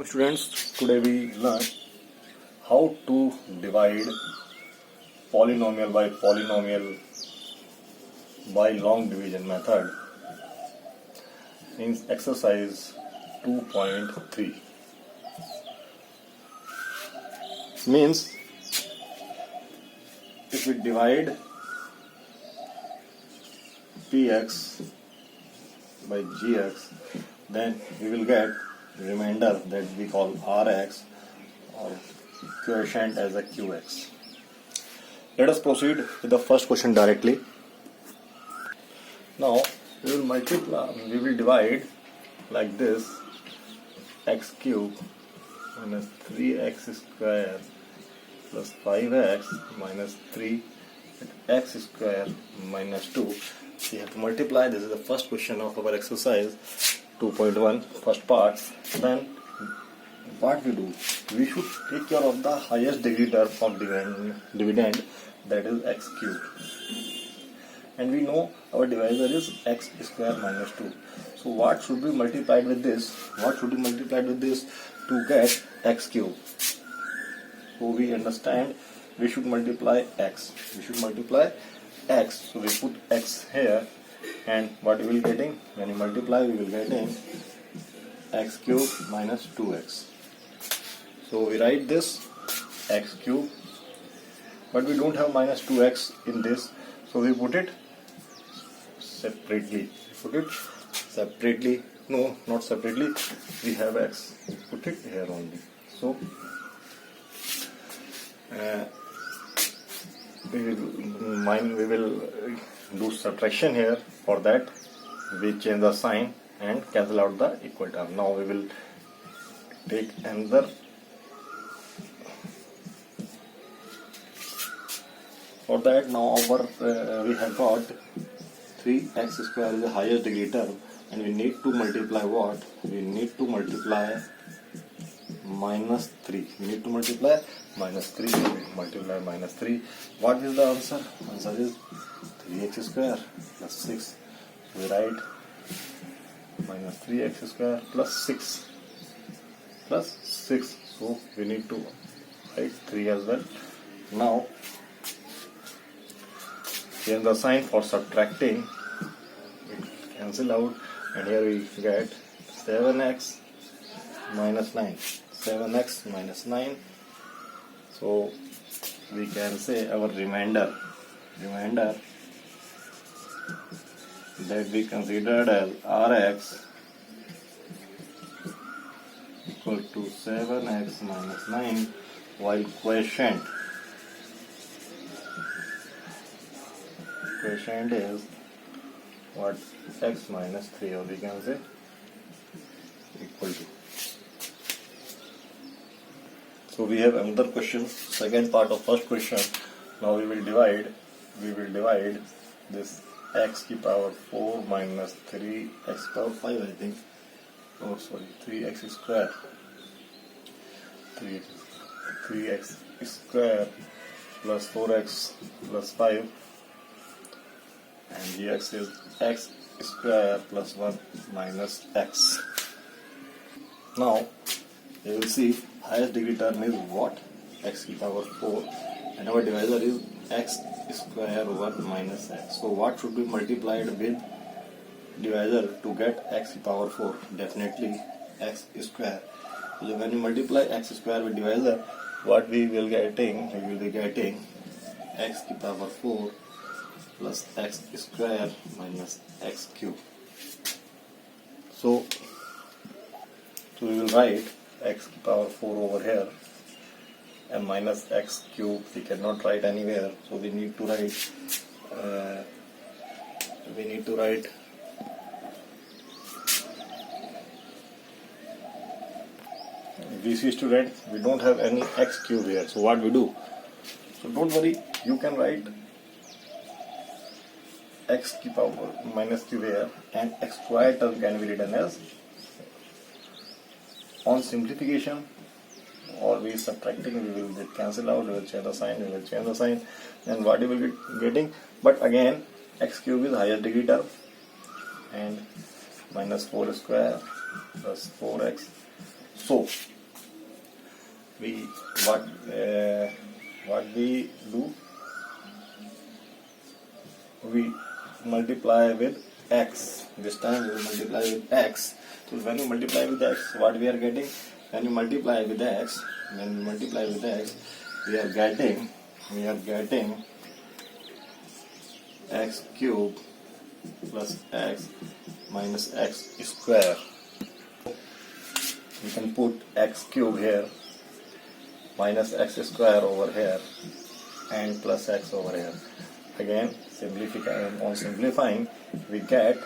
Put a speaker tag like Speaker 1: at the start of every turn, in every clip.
Speaker 1: Students, today we learn how to divide polynomial by long division method in exercise 2.3. Means if we divide px by gx, then we will get remainder that we call Rx or quotient as a Qx. Let us proceed with the first question directly. Now we will divide like this: x cube minus 3x square plus 5x minus 3 x square minus 2. We have to multiply. This is the first question of our exercise 2.1 first part. Then what we do, we should take care of the highest degree term of dividend, that is x cube, and we know our divisor is x square minus 2. So what should be multiplied with this? To get x cube? So we understand we should multiply x. So we put x here, and what we will getting? When you multiply, we will getting x cube minus 2x. So we write this x cube, but we don't have minus 2x in this, so we put it separately. No, not separately. We have x. Put it here only. So we will do subtraction here. For that, we change the sign and cancel out the equal term. Now we will take another. For that, now we have got 3x square is the highest degree term, and we need to multiply what? We need to multiply minus 3. Multiply minus 3. What is the answer? Answer is 3x square plus 6. So we write minus 3x square plus 6. So we need to write 3 as well. Now change the sign for subtracting. We cancel out, and here we get 7x minus 9. 7x minus 9. So we can say our remainder that we considered as Rx equal to 7x minus 9, while quotient is what? X minus 3, or we can say equal to. So we have another question, second part of first question. Now we will divide this x to the power 4 minus 3x power 5, I think. 3x square. 3x square plus 4x plus 5, and gx is x square plus 1 minus x. Now you will see highest degree term is what? X to the power 4, and our divisor is x square 1 minus x. So what should be multiplied with divisor to get x to the power 4? Definitely x square. So when you multiply x square with divisor, what we will getting? We will be getting x to the power 4 plus x square minus x cube. So we will write x to the power 4 over here, and minus x cube we cannot write anywhere, so we need to write VC student, we don't have any x cube here, so what we do? So don't worry, you can write x to the power minus cube here, and x square term can be written as, on simplification or we subtracting, we will cancel out, we will change the sign, and what you will be getting? But again, x cube is higher degree term, and minus 4 square plus 4x. So we what we do, we multiply with x. This time we will multiply with x. So when you multiply with x, what we are getting? When you multiply with x, we are getting x cube plus x minus x square. We can put x cube here, minus x square over here, and plus x over here. Again, simplifying, we get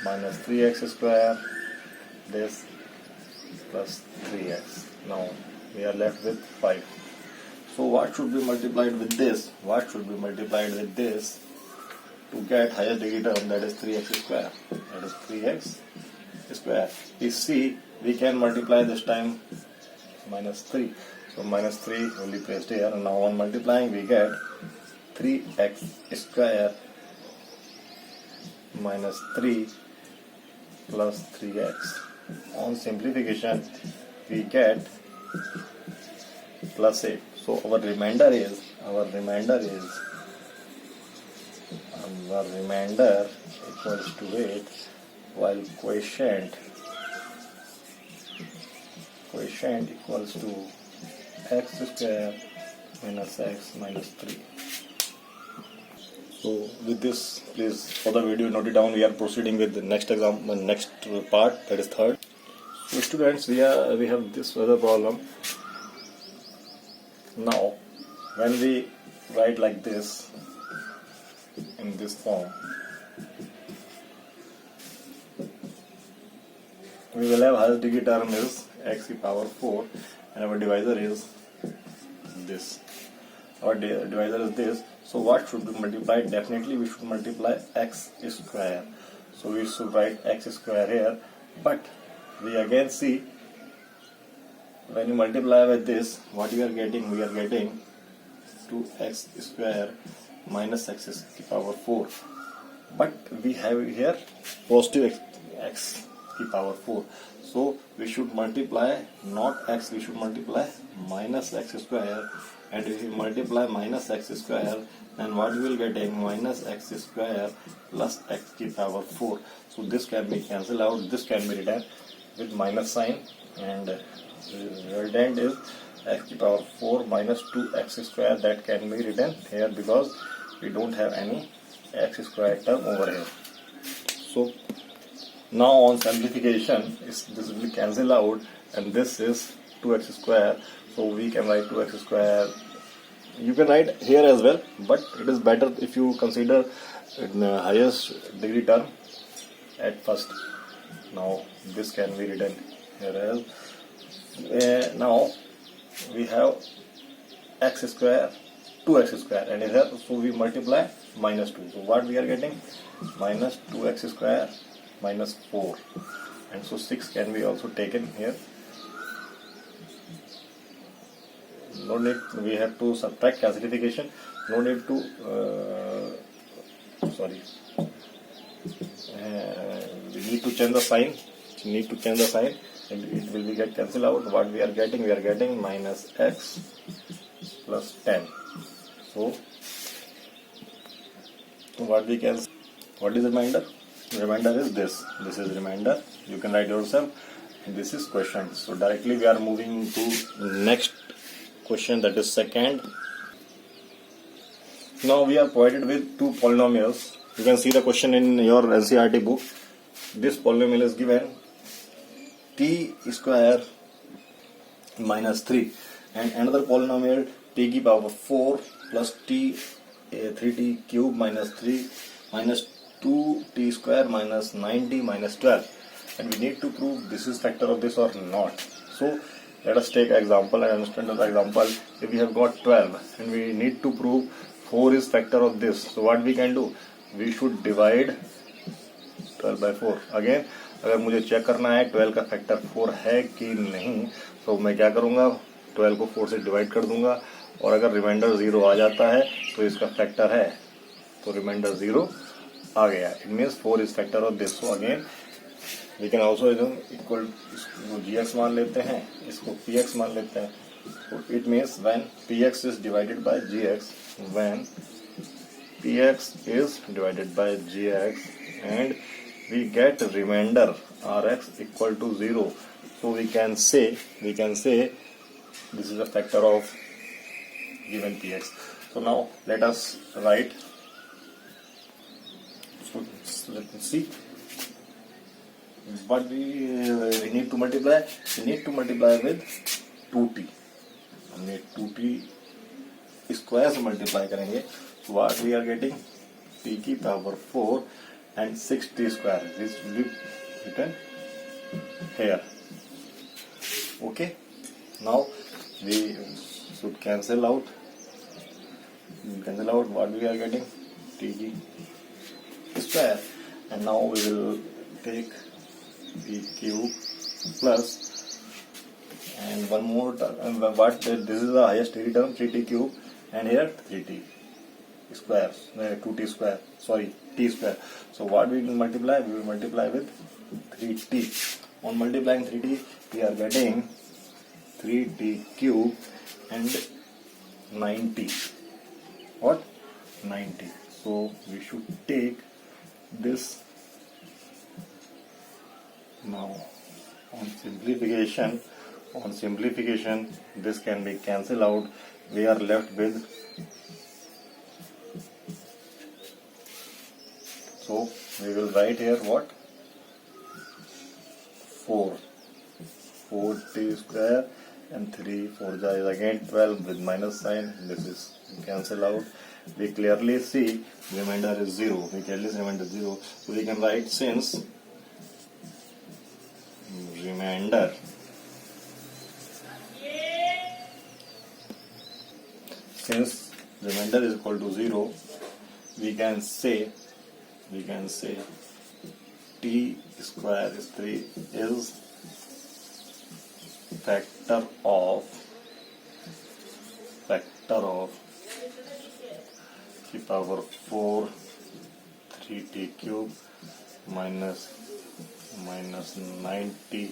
Speaker 1: minus 3x square, this plus 3x. Now we are left with 5. So what should be multiplied with this? What should be multiplied with this to get highest degree term, that is 3x square? That is 3x square. You see, we can multiply this time minus 3. So minus 3 will be placed here, and now on multiplying we get 3x square minus 3 plus 3x. On simplification we get plus 8. So our remainder equals to 8, while quotient equals to x square minus x minus 3. So with this, please, for the video, note it down. We are proceeding with the next example, next part, that is third. So students, we have this other problem. Now when we write like this, in this form, we will have highest degree term is x to the power 4, and our divisor is this. So what should be multiplied? Definitely we should multiply x square. So we should write x square here, but we again see, when you multiply with this, what we are getting? We are getting 2x square minus x to the power 4. But we have here positive x to the power 4. So we should multiply not x, we should multiply minus x square. And if we multiply minus x square, then what we will getting? Minus x square plus x to the power 4. So this can be cancelled out. This can be written with minus sign, and resultant is x to the power 4 minus 2x square. That can be written here because we don't have any x square term over here. So now on simplification, this will be cancelled out, and this is 2x square. So we can write 2x square. You can write here as well, but it is better if you consider the highest degree term at first. Now this can be written here as now we have x square, 2x square, and here, so we multiply minus 2. So what we are getting? Minus 2x square minus 4, and so 6 can be also taken here. No need, we have to subtract classification. No need to we need to change the sign. And it will be get cancelled out. What we are getting? We are getting minus x plus 10. So what is remainder? Remainder is this. This is remainder. You can write yourself. And this is question. So directly we are moving to next question, that is second. Now we are provided with two polynomials. You can see the question in your NCERT book. This polynomial is given t square minus 3, and another polynomial t to the power 4 plus t 3t cube minus 3 minus 2t square minus 9t minus 12, and we need to prove this is factor of this or not. So let us take an example and understand the example. If we have got 12 and we need to prove 4 is factor of this, so what we can do? We should divide 12 by 4. Again, अगर मुझे check करना है 12 का factor 4 है कि नहीं, तो मैं क्या करूँगा? 12 को 4 से डिवाइड कर दूंगा, और अगर रिमाइंडर 0 आ जाता है तो इसका फैक्टर है, तो रिमाइंडर 0 आ गया. It means 4 is factor of this. So again we can also equal gx मान लेते हैं, इसको px मान लेते हैं. So it means when px is divided by gx, when px is divided by gx and we get remainder rx equal to 0. So we can say this is a factor of given px. So now let us write. So let us see what we need to multiply. We need to multiply with 2t. हमने 2t square से multiply करेंगे. So what we are getting? t की power 4 and 6t square. This will be written here. Okay. Now we should cancel out. What we are getting? t square. And now we will take t cube plus and one more term. What this is the highest degree term, 3t cube, and here 3t square, 2t square. Sorry, t square. So what we will multiply? We will multiply with 3t. On multiplying 3t, we are getting 3t cube and 90. What? 90. So we should take this now. On simplification, this can be cancelled out. We are left with, so we will write here what? 4t square and 3 4 is again 12 with minus sign. This is cancel out. We clearly see remainder is 0. So we can write since remainder is equal to 0, we can say t square is 3 is factor of the power 4 3t cube minus 90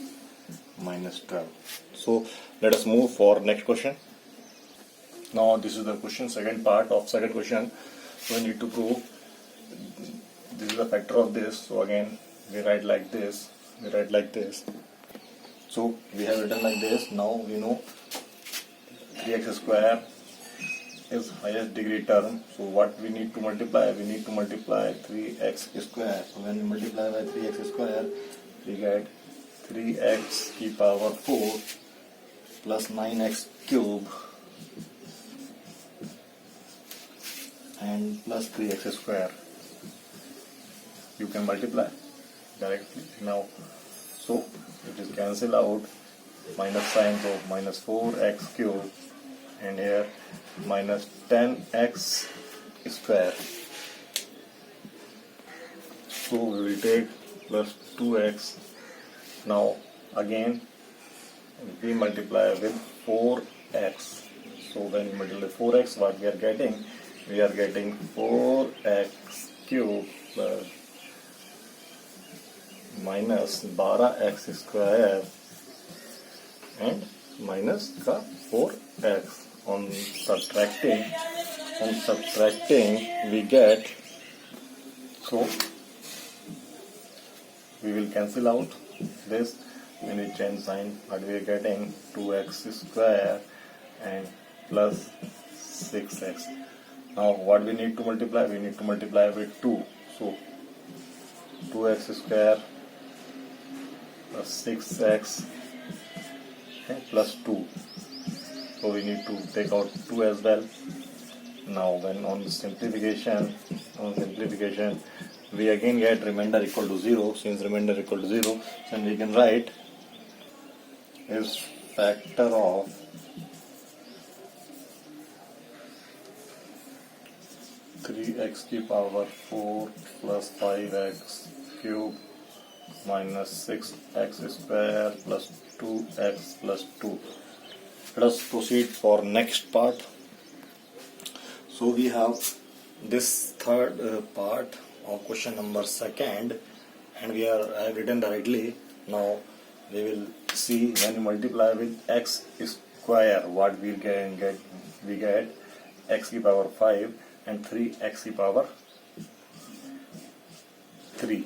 Speaker 1: minus 12. So let us move for next question. Now this is the question, second part of second question. So we need to prove this is the factor of this. So again we write like this. So we have written like this. Now we know 3x square is highest degree term. So what we need to multiply? We need to multiply 3x square. So when we multiply by 3x square, we get 3x की power 4 plus 9x cube and plus 3x square. You can multiply directly now. So it is cancel out, minus sign, so minus 4x cube and here minus 10x square. So we will take plus 2x. Now again we multiply with 4x. So when we multiply 4x, what we are getting? We are getting 4x cube plus minus 12x square and minus का 4x. On subtracting we get, so we will cancel out this when we change sign. But we are getting 2x square and plus 6x. Now what we need to multiply? We need to multiply with 2. So 2x square plus 6x and plus 2. So we need to take out 2 as well. Now when on simplification, we again get remainder equal to 0. Since remainder equal to 0, then we can write is factor of three x की power 4 plus 5x cube minus 6x square plus 2x plus 2. Let us proceed for next part. So we have this third part of question number second and we are written directly. Now we will see when you multiply with x square what we can get. We get x की power 5 and 3x की power 3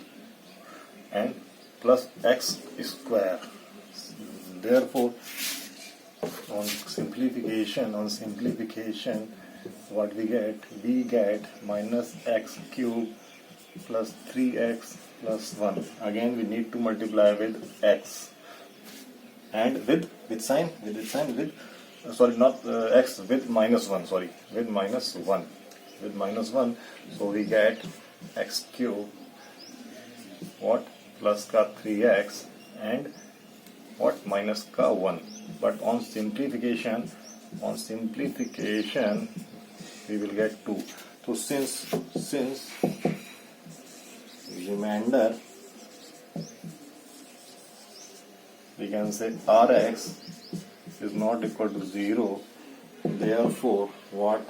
Speaker 1: and plus x square. Therefore on simplification what we get minus x cube plus 3x plus 1. Again we need to multiply with x and with sign sorry, not x, with minus 1, sorry, with minus 1. So we get x cube what plus ka 3x and what minus ka 1. But on simplification we will get 2. So since remainder we can say Rx is not equal to 0, therefore what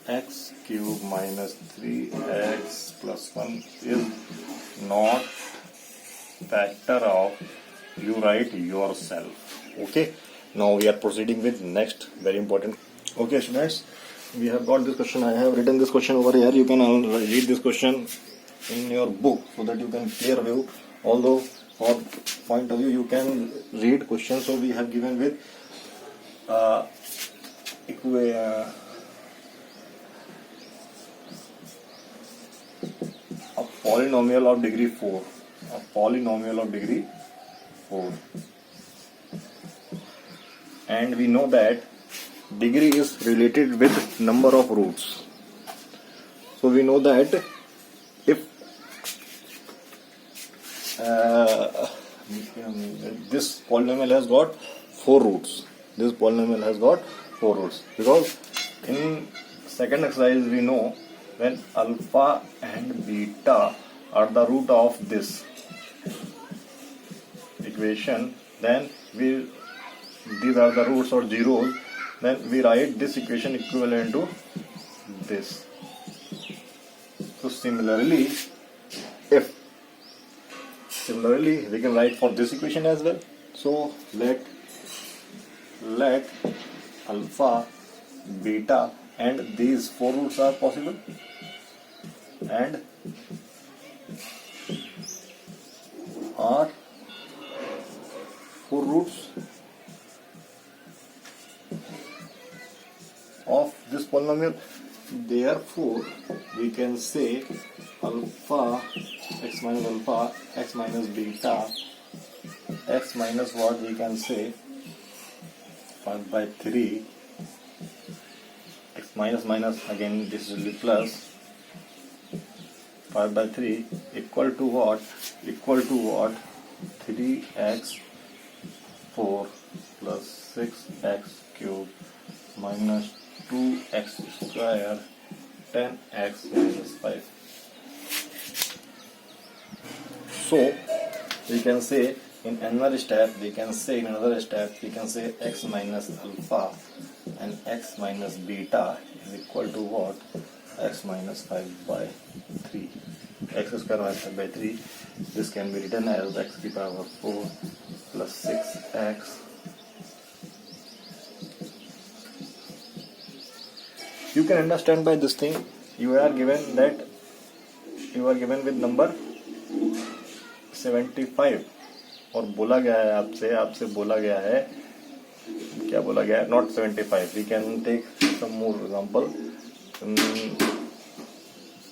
Speaker 1: x cube minus 3x plus 1 is not factor of, you write yourself. Okay, now we are proceeding with next very important. Okay students, we have got this question. I have written this question over here. You can read this question in your book so that you can clear view. Although for point of view you can read question. So we have given with a polynomial of degree 4. And we know that degree is related with number of roots. So we know that if this polynomial has got 4 roots. Because in second exercise we know when alpha and beta are the root of this equation, then these are the roots or zeros, then we write this equation equivalent to this. So similarly we can write for this equation as well. So let alpha, beta and these 4 roots are possible, and are 4 roots of this polynomial. Therefore we can say alpha, x minus beta, x minus what we can say 5 by 3, x minus again this will be plus 5 by 3 equal to what 3x 4 plus 6x cube minus 2x square 10x minus 5. So we can say in another step we can say x minus alpha and x minus beta is equal to what, x minus 5 by 3, x square minus 5 by 3. This can be written as x to the power 4 plus 6x. You can understand by this thing you are given with number 75 और बोला गया है आपसे बोला गया है, क्या बोला गया है, not 75. We can take some more example.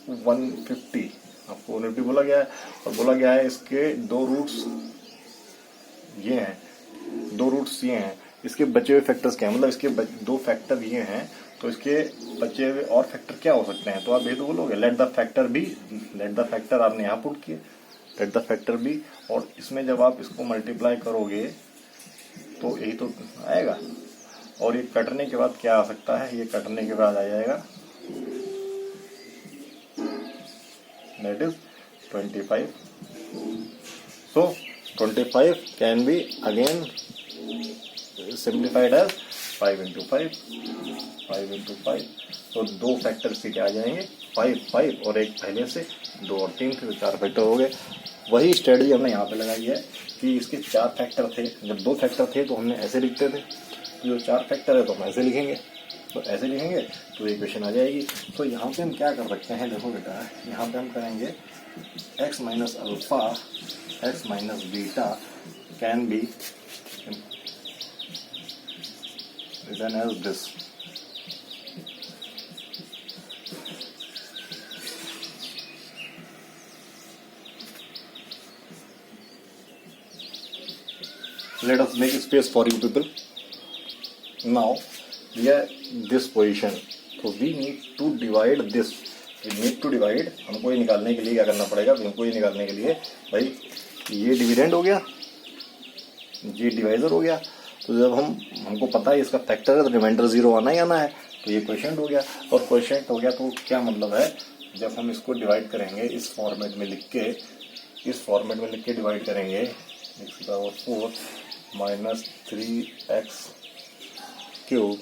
Speaker 1: 150 आपको 150 बोला गया है और बोला गया है इसके 2 रूट्स ये हैं, इसके बचे हुए फैक्टर्स क्या हैं, मतलब इसके 2 फैक्टर ये हैं, तो इसके बचे हुए और फैक्टर क्या हो सकते हैं. तो आप ये तो बोलोगे लेट द फैक्टर आपने यहाँ पुट किए, लेट द फैक्टर बी, और इसमें जब आप इसको मल्टीप्लाई करोगे तो यही तो आएगा. और ये कटने के बाद क्या आ सकता है, ये कटने के बाद आ जाएगा that is 25. So 25 can be again simplified as 5 into 5. तो 2 फैक्टर से क्या आ जाएंगे 5 और एक पहले से 2 और 3 से 4 फैक्टर हो गए. वही स्ट्रेटजी हमने यहाँ पे लगाई है कि इसके 4 फैक्टर थे, जब 2 फैक्टर थे तो हमने ऐसे लिखते थे, जो 4 फैक्टर है तो हम ऐसे लिखेंगे, तो ऐसे लिखेंगे तो इक्वेशन आ जाएगी। तो यहाँ पे हम क्या कर सकते हैं, देखो बेटा, यहाँ पे हम करेंगे x minus alpha x minus beta can be written as this. Let us make space for you people. Now we are this position, so we need to divide this. We need to divide. हमको ये निकालने के लिए क्या करना पड़ेगा, हमको ये निकालने के लिए भाई ये डिविडेंड हो गया, ये डिवाइजर हो गया, तो जब हमको पता है इसका फैक्टर है तो रिमाइंडर 0 आना ही आना है, तो ये क्वेश्चन हो गया। और क्वेश्चन हो गया तो क्या मतलब है, जब हम इसको डिवाइड करेंगे इस फॉर्मेट में लिख के डिवाइड करेंगे x⁴ माइनस 3x क्यूब,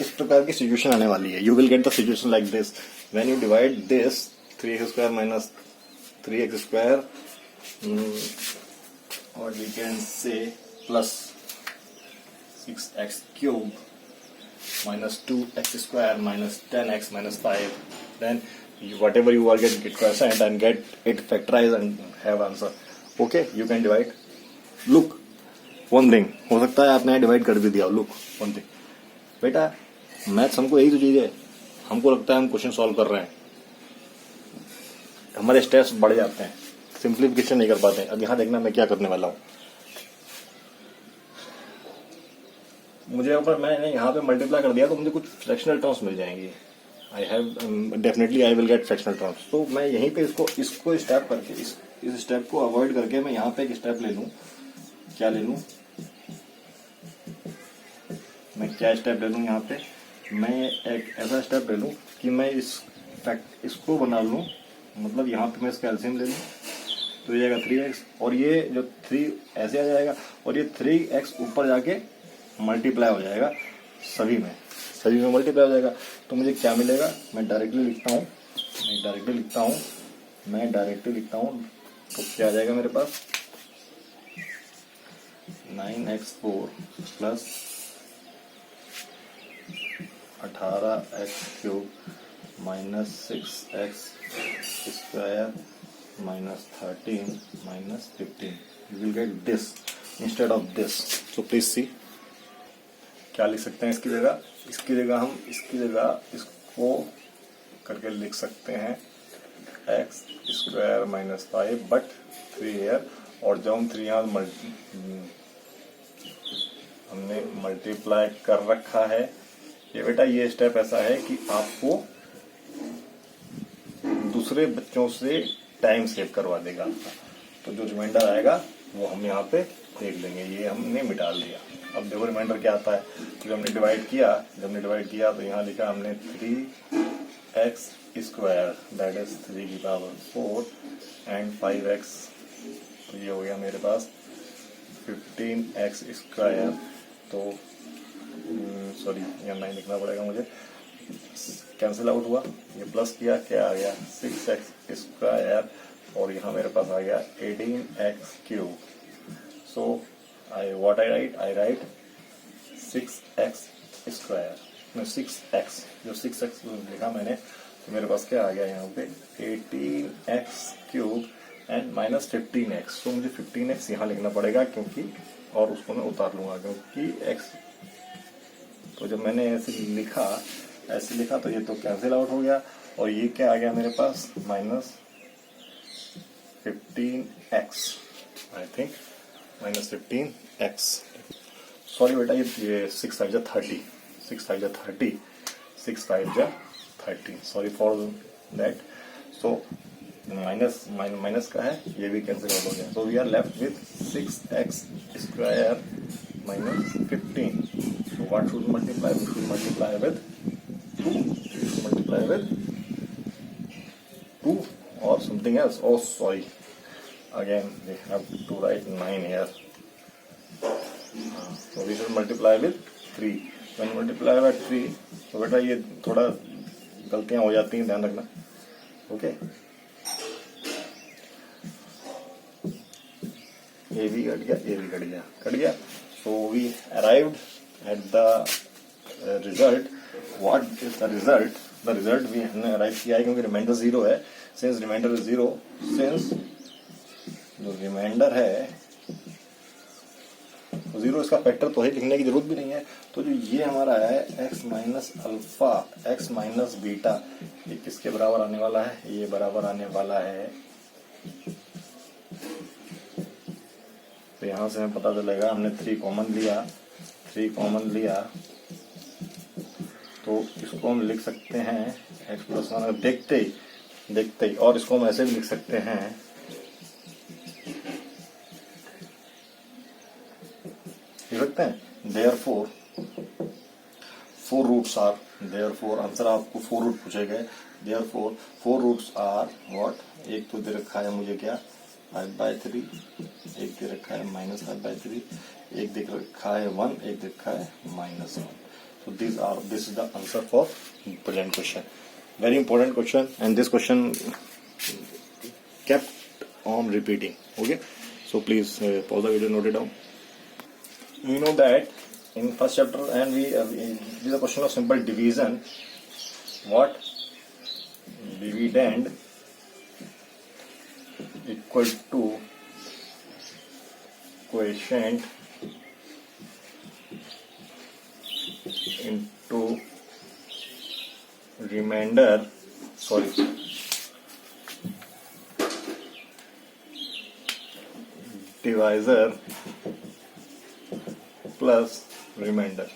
Speaker 1: इस प्रकार की सिचुएशन आने वाली है। You will get the situation like this when you divide this 3x² minus 3x², or we can say plus 6x cube minus 2x² minus 10x minus 5, then whatever you are get quotient and get it factorize and have answer. Okay, you can divide. Look one thing, हो सकता है आपने divide कर भी दिया। Look one thing बेटा, maths हमको यही तो चीज है, हमको लगता है हम क्वेश्चन सॉल्व कर रहे हैं, हमारे स्टेप्स बढ़ जाते हैं, सिंप्लीफिकेशन नहीं कर पाते हैं। अब यहाँ देखना मैं क्या करने वाला हूँ, मुझे ऊपर मैंने यहाँ पे मल्टीप्लाई कर दिया तो मुझे कुछ फ्रैक्शनल टर्म्स मिल जाएंगी। I have definitely I will get fractional terms. तो मैं यहीं पे इसको स्टेप करके इस स्टेप को अवॉइड करके मैं यहाँ पे एक स्टेप ले लूँ। क्या ले लूँ मैं, क्या स्टेप ले लूँ यहाँ पे, मैं एक ऐसा स्टेप ले लूँ कि मैं इसको बना लूँ, मतलब यहाँ पे मैं इसका एलसीएम ले लूँ तो ये जाएगा 3x, और ये जो 3 ऐसे आ जाएगा और ये 3x ऊपर जाके मल्टीप्लाई हो जाएगा, सभी में मल्टीप्लाई हो जाएगा। तो मुझे क्या मिलेगा, मैं डायरेक्टली लिखता हूँ तो क्या आ जाएगा मेरे पास 9x4 plus 18x cube minus 6x² minus 13 minus 15. You will get this instead of this. So please see. क्या लिख सकते हैं इसकी जगह हम इसको करके लिख सकते हैं x² माइनस 5 बट 3 here, और जब हम 3 यहाँ हमने मल्टीप्लाई कर रखा है। ये बेटा ये स्टेप ऐसा है कि आपको दूसरे बच्चों से टाइम सेव करवा देगा आपका, तो जो रिमाइंडर आएगा वो हम यहाँ पे देख लेंगे। ये हमने मिटा लिया। अब देखो रिमाइंडर क्या आता है, तो जब हमने डिवाइड किया तो यहाँ लिखा हमने 3x² दैट इज 3 की पावर 4 एंड 5x, तो ये हो गया मेरे पास 15x²। तो सॉरी यहाँ 9 लिखना पड़ेगा मुझे, कैंसिल आउट हुआ, ये प्लस किया, क्या आ गया 6x², और यहाँ मेरे पास आ गया 18x³। सो आई राइट 6x², 6x, जो 6x लिखा मैंने, तो मेरे पास क्या आ गया यहाँ पे 18x³ एंड माइनस 15x। तो मुझे 15x यहाँ लिखना पड़ेगा क्योंकि, और उसको मैं उतार लूंगा क्योंकि x, तो जब मैंने ऐसे लिखा तो ये तो कैंसिल आउट हो गया, और ये क्या आ गया मेरे पास minus 15x, I think minus 15x। Sorry बेटा, ये 6 5 30, 6 5 30, 6 5 30, sorry for that. So minus का है, ये भी कैंसिल आउट हो गया। So we are left with 6x² minus 15. So what should multiply? We should multiply with 2. We should multiply with 2 or something else. Oh sorry, again we have to write 9 here. So we should multiply with 3. When multiply by 3, तो बेटा ये थोड़ा गलतियां हो जाती हैं, ध्यान रखना। ओके ए भी कट गया, ए भी कट गया. So we arrived at the result. What is the result? The result भी हमने अराइव किया है क्योंकि रिमाइंडर 0 है. सिंस रिमाइंडर इज 0, सिंस जो रिमाइंडर है 0, इसका फैक्टर तो है, लिखने की जरूरत भी नहीं है. तो जो ये हमारा है x minus alpha, x minus beta, ये किसके बराबर आने वाला है? ये बराबर आने वाला है, तो यहां से हमें पता चलेगा, हमने 3 कॉमन लिया, तो इसको हम लिख सकते हैं x प्लस 1. देखते ही और इसको हम ऐसे भी लिख सकते हैं, therefore 4 roots are, therefore answer आपको 4 रूट पूछे गए. Therefore 4 roots are what? एक तो दे रखा है मुझे क्या 5/3, एक दे रखा है -5/3, एक दे रखा है 1, एक दे रखा है -1. So this is the answer for present question. Very important question, and this question kept on repeating. Okay, so please pause the video, note it down. We know that in first chapter, and this is a question of simple division. What? Dividend equal to quotient into remainder, divisor plus remainder.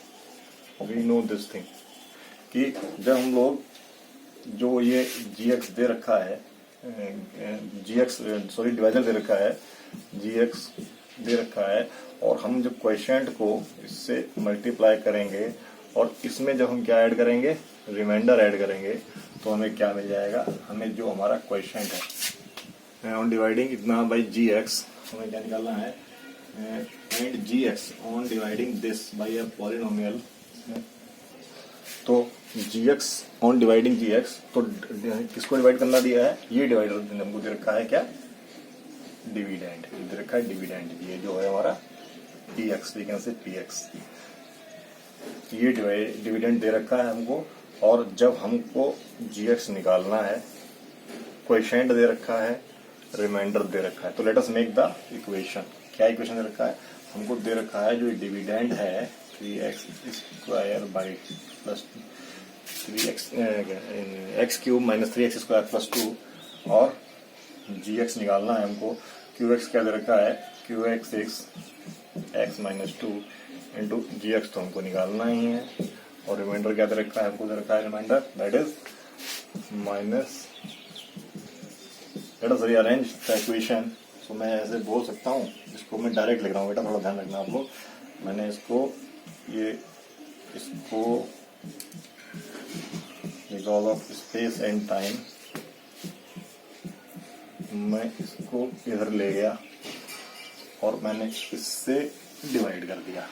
Speaker 1: We know this thing कि जब हम लोग जो ये gx दे रखा है, divisor दे रखा है, gx दे रखा है, और हम जब क्वोशिएंट को इससे मल्टीप्लाई करेंगे और इसमें जब हम क्या ऐड करेंगे, रिमाइंडर ऐड करेंगे, तो हमें क्या मिल जाएगा? हमें जो हमारा क्वोशिएंट है ऑन डिवाइडिंग इतना बाई gx, हमें क्या निकालना है, and gx on dividing this by a polynomial. तो gx on dividing gx, तो किसको डिवाइड करना दिया है? ये डिवाइडर हमको दे रखा है क्या? डिविडेंड. दे रखा है डिविडेंड, ये जो है हमारा px, we can say px. ये डिविडेंड दे रखा है हमको, और जब हमको gx निकालना है, क्वोशिएंट दे रखा है, रिमाइंडर दे रखा है. तो let us make the equation. क्या इक्वेशन दे रखा है? हमको दे रखा है जो डिविडेंड है 3x square by plus 3x minus 3x square plus 2, और gx निकालना है हमको. qx क्या दे रखा है? qx x minus 2 into gx, तो हमको निकालना ही है. और रिमाइंडर क्या दे रखा है? हमको दे रखा है remainder that is minus. Let us rearrange the equation. तो मैं ऐसे बोल सकता हूँ, इसको मैं डायरेक्ट लिख रहा हूँ बेटा, थोड़ा ध्यान रखना आप लोग. मैंने इसको because of space and time मैं इसको इधर ले गया और मैंने इससे डिवाइड कर दिया.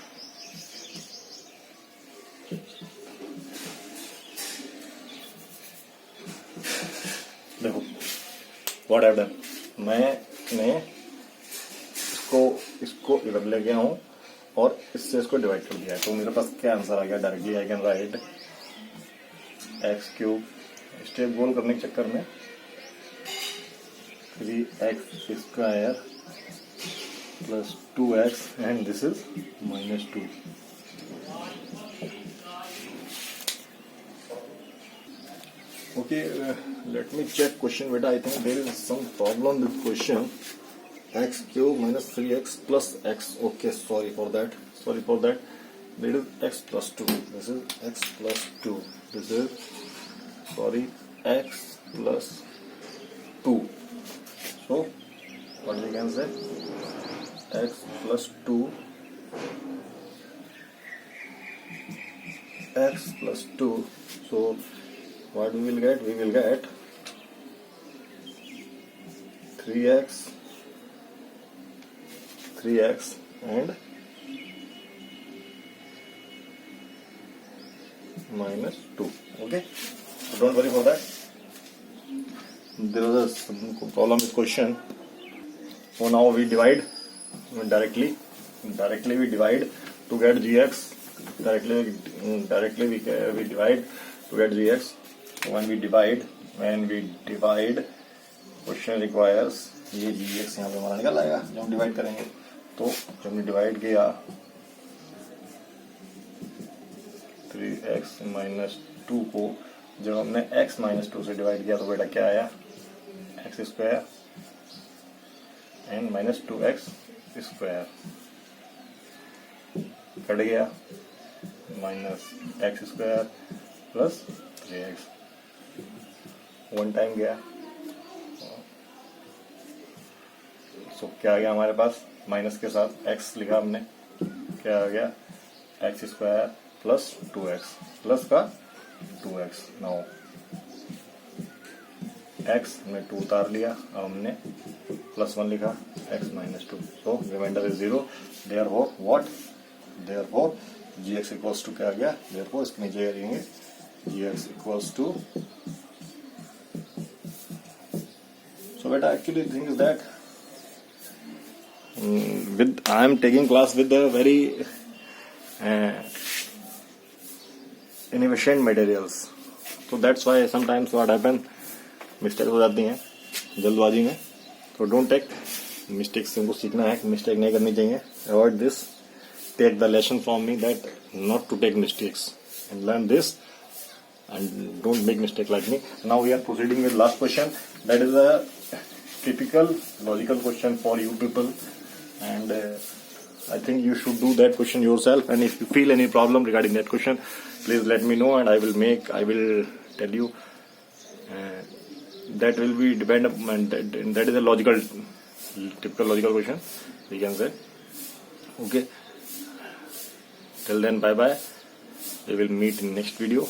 Speaker 1: देखो व्हाट हैव डन, मैंने इसको इधर ले गया हूं और इससे इसको डिवाइड कर दिया है. तो मेरे पास क्या आंसर आ गया? Directly I can write x3. Step गोल करने के चक्कर में 3x square plus 2x and this is -2. Okay, let me check question beta. I think there is some problem with question. X cube minus 3x plus x. Okay, sorry for that. That is x plus 2. This is x plus 2. This is x plus 2. So what we can say? X plus 2. X plus 2. So what we will get? We will get 3x and -2. Okay, so don't worry for that. There was a problem with question. So now we divide directly we divide to get gx. Directly we divide to get gx. When we divide, question requires ये gx यहाँ पे हमारा निकल आएगा जब हम divide करेंगे. तो जब हमने डिवाइड किया 3x माइनस 2 को जब हमने x माइनस 2 से डिवाइड किया तो बेटा क्या आया, x square and minus 2x square cut गया, minus x square plus 3x one time गया. सो क्या आ गया हमारे पास, माइनस के साथ x लिखा हमने, क्या आ गया x square plus 2x plus का 2x. नाउ x में 2 उतार लिया, अब हमने प्लस 1 लिखा, x minus 2. So remainder is 0. Therefore what, therefore gx equals to क्या आ गया, देयरफॉर इसके नीचे लिखेंगे gx equals to. So beta actually the thing is that I am taking class with the very inefficient materials. So that's why sometimes what happen, mistakes हो जाती हैं जल्दबाजी में. So don't take mistakes, हमको सीखना है, mistake नहीं करनी चाहिए. Avoid this. Take the lesson from me that not to take mistakes and learn this and don't make mistake like me. Now we are proceeding with last question. That is a typical logical question for you people, and I think you should do that question yourself. And if you feel any problem regarding that question, please let me know, and I will tell you. That will be depend upon that is a logical, typical logical question, we can say. Okay. Till then, bye bye. We will meet in next video.